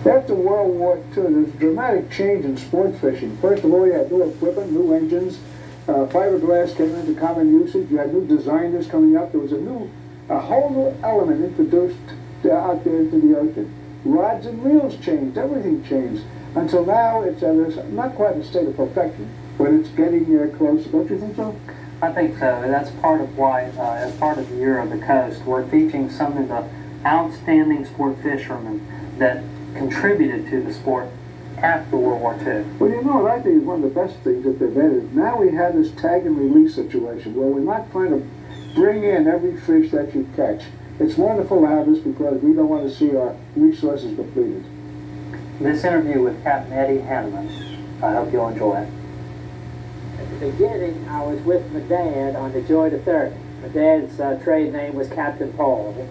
After World War II, there's a dramatic change in sports fishing. First of all, you had new equipment, new engines. Fiberglass came into common usage. You had new designers coming up. There was a whole new element introduced out there into the ocean. Rods and reels changed. Everything changed. Until now, it's not quite a state of perfection, but it's getting close. Don't you think so? I think so. That's part of why, as part of the Year of the Coast, we're featuring some of the outstanding sport fishermen that contributed to the sport after World War II. Well, you know what I think is one of the best things that they've added? Now we have this tag and release situation where we're not trying to bring in every fish that you catch. It's wonderful to have this because we don't want to see our resources depleted. This interview with Captain Eddie Haneman, I hope you'll enjoy it. At the beginning, I was with my dad on the Joy to 30. My dad's trade name was Captain Paul.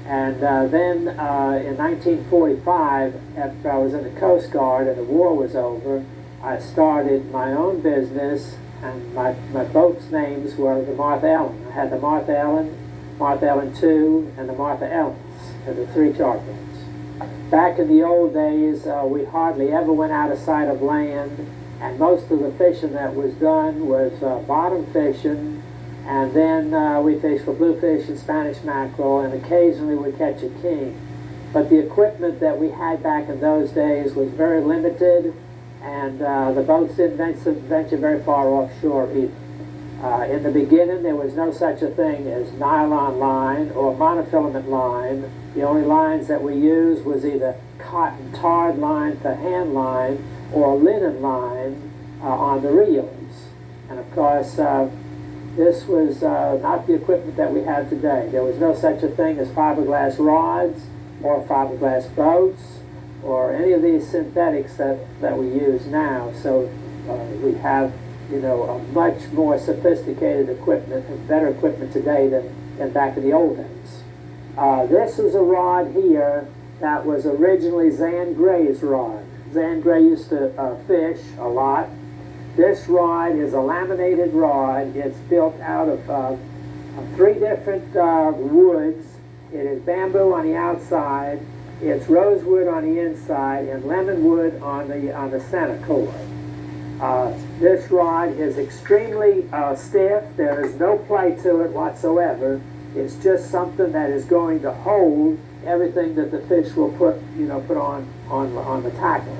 And then in 1945, after I was in the Coast Guard and the war was over, I started my own business, and my boat's names were the Martha Ellen. I had the Martha Ellen II, and the Martha Ellens, and the 3 chart boats. Back in the old days, we hardly ever went out of sight of land, and most of the fishing that was done was bottom fishing, and then we fished for bluefish and Spanish mackerel, and occasionally we catch a king. But the equipment that we had back in those days was very limited, and the boats didn't venture very far offshore either. In the beginning, there was no such a thing as nylon line or monofilament line. The only lines that we used was either cotton tarred line for hand line or linen line on the reels. And of course, this was not the equipment that we have today. There was no such a thing as fiberglass rods or fiberglass boats or any of these synthetics that we use now. So we have, you know, a much more sophisticated equipment and better equipment today than back in the old days. This is a rod here that was originally Zan Gray's rod. Zan Gray used to fish a lot. This rod is a laminated rod. It's built out of 3 different woods. It is bamboo on the outside, it's rosewood on the inside, and lemonwood on the center core. This rod is extremely stiff. There is no play to it whatsoever. It's just something that is going to hold everything that the fish will put on the tackle,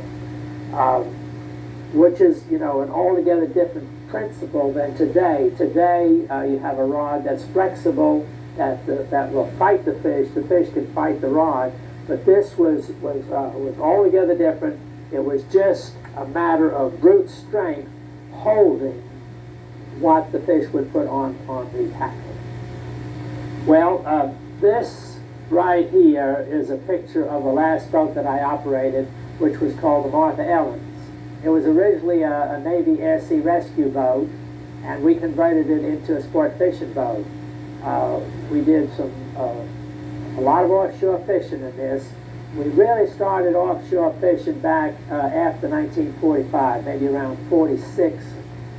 which is, you know, an altogether different principle than today. Today, you have a rod that's flexible, that will fight the fish. The fish can fight the rod, but this was altogether different. It was just a matter of brute strength holding what the fish would put on the tackle. Well, this right here is a picture of the last boat that I operated, which was called the Martha Ellens. It was originally a Navy Air Sea Rescue boat, and we converted it into a sport fishing boat. We did a lot of offshore fishing in this. We really started offshore fishing back after 1945, maybe around 46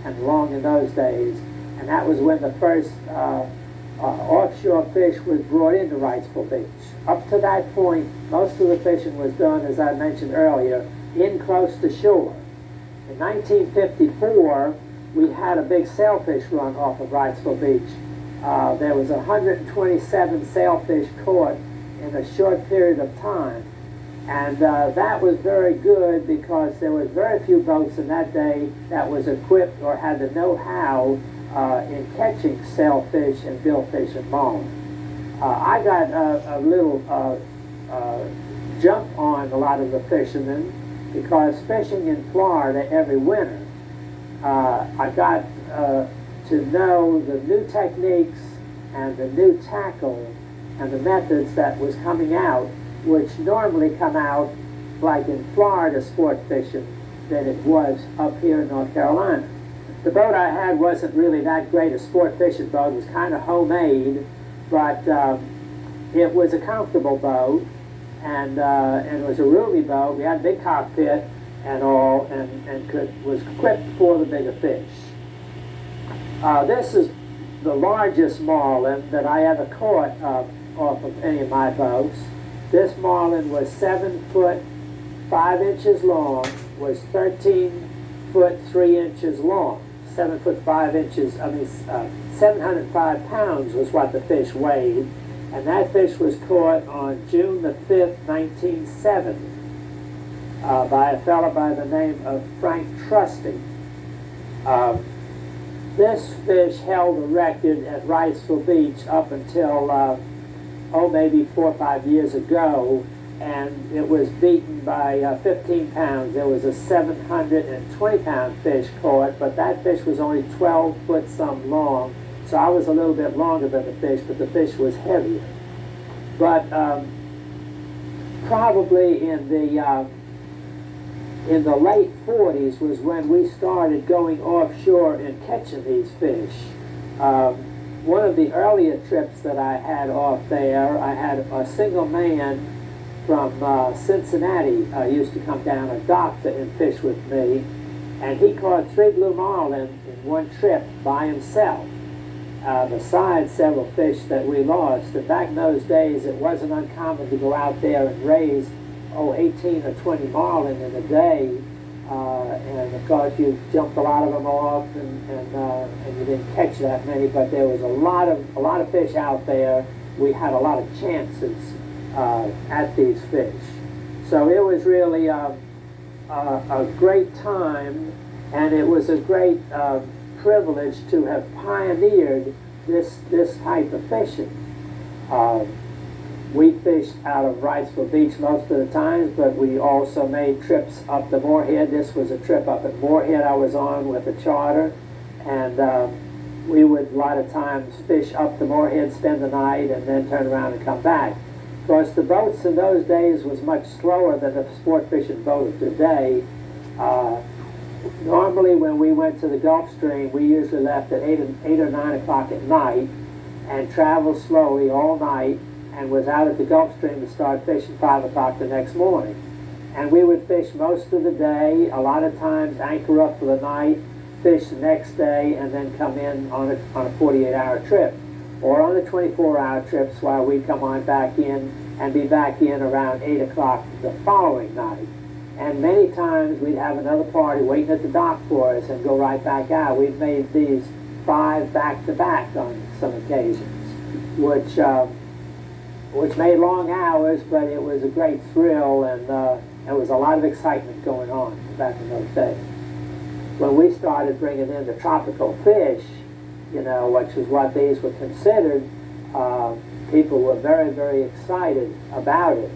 and long in those days. And that was when the first offshore fish was brought into Wrightsville Beach. Up to that point, most of the fishing was done, as I mentioned earlier, in close to shore. In 1954, we had a big sailfish run off of Wrightsville Beach. There was 127 sailfish caught in a short period of time. And that was very good because there was very few boats in that day that was equipped or had the know-how in catching sailfish and billfish and marlin. I got a little jump on a lot of the fishermen because fishing in Florida every winter, I got to know the new techniques and the new tackle and the methods that was coming out, which normally come out like in Florida sport fishing than it was up here in North Carolina. The boat I had wasn't really that great a sport fishing boat. It was kind of homemade, but it was a comfortable boat, and it was a roomy boat. We had a big cockpit and all, and was equipped for the bigger fish. This is the largest marlin that I ever caught off of any of my boats. This marlin was 7 foot 5 inches long was 13 foot 3 inches long. 7 foot 5 inches, 705 pounds was what the fish weighed. And that fish was caught on June the 5th, 1970, by a fellow by the name of Frank Trusty. This fish held a record at Wrightsville Beach up until, maybe 4 or 5 years ago, and it was beaten by 15 pounds. There was a 720-pound fish caught, but that fish was only 12 foot some long, so I was a little bit longer than the fish, but the fish was heavier. But probably in the late 40s was when we started going offshore and catching these fish. One of the earlier trips that I had off there, I had a single man from Cincinnati used to come down a dock and fish with me, and he caught 3 blue marlin in one trip by himself, besides several fish that we lost. And back in those days, it wasn't uncommon to go out there and raise 18 or 20 marlin in a day, and of course you jumped a lot of them off, and you didn't catch that many, but there was a lot of fish out there. We had a lot of chances at these fish. So it was really a great time, and it was a great privilege to have pioneered this type of fishing. We fished out of Wrightsville Beach most of the times, but we also made trips up to Moorhead. This was a trip up at Moorhead I was on with a charter, and we would a lot of times fish up to Moorhead, spend the night, and then turn around and come back. Of course, the boats in those days was much slower than the sport fishing boat of today. Normally when we went to the Gulf Stream, we usually left at 8 or 9 o'clock at night and traveled slowly all night, and was out at the Gulf Stream to start fishing 5 o'clock the next morning. And we would fish most of the day, a lot of times anchor up for the night, fish the next day, and then come in on a 48-hour trip. Or on the 24-hour trips while we come on back in and be back in around 8 o'clock the following night. And many times we'd have another party waiting at the dock for us and go right back out. We've made these 5 back-to-back on some occasions, which made long hours, but it was a great thrill, and there was a lot of excitement going on back in those days. When we started bringing in the tropical fish, which is what these were considered, people were very, very excited about it.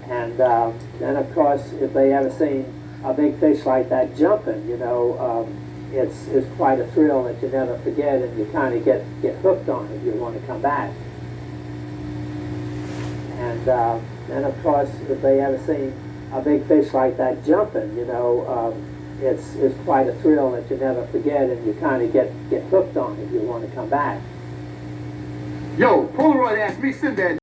And then, of course, if they ever seen a big fish like that jumping, it's quite a thrill that you never forget, and you kind of get hooked on it. You want to come back. And then, of course, if they ever seen a big fish like that jumping, it's quite a thrill that you never forget, and you kind of get hooked on it. You want to come back. Yo, Polaroid asked me, Sinbad.